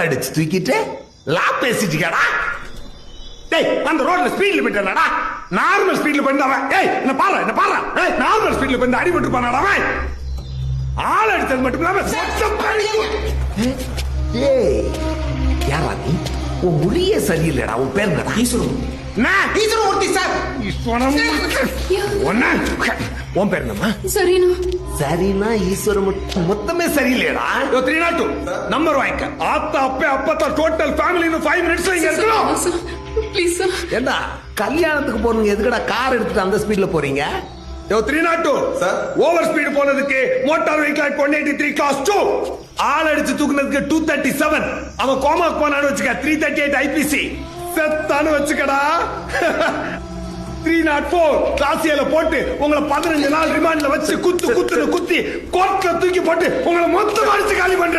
அடிச்சு தூக்கிட்டு லா பேசிட்டுக்கடா. டேய் அந்த ரோட்ல ஸ்பீட் லிமிட் என்னடா? நார்மல் ஸ்பீட்ல போயிருந்தவன் என்ன பாரு நார்மல் ஸ்பீட்ல போய் அடிபட்டு போனாடா அவன். ஆள் அடிச்சது மட்டும் இல்லாம யாரா நீ? உன் மொழியே சரியில்லைடா. உன் பேர் என்னடா? ஈஸ்வரமூர்த்தி சார். உன் பேர் என்னம்மா? சரினா ஈஸ்வரமூர்த்தி மொத்தமே சரியில்லையடா. 302 நம்பர் வாங்கிக்க. ஆத்தா அப்பா டோட்டல் ஃபேமிலி 5 மினிட்ஸ்ல இங்க இருக்கணும். என்ன கல்யாணத்துக்கு போறீங்க? எதுக்குடா கார் எடுத்துட்டு அந்த ஸ்பீட்ல போறீங்க? 302 ஓவர் ஸ்பீட் போனதுக்கு மோட்டார் வெஹிக்கிள் ஆக்ட் 183 கிளாஸ் 2 ஆள் அடிச்சு தூக்குனதுக்கு 237. அவன் கோமாக்கு போனான்னு வச்சுக்க 338 ஐபிசி. செத்தான்னு வச்சுக்கடா. 304 கிளாசியில போட்டு உங்களை 15 நாள் ரிமாண்ட்ல வச்சு குத்து குத்தி கோர்ட்ல தூக்கி போட்டு உங்களை மொத்தம் அடிச்சு காலி பண்ற.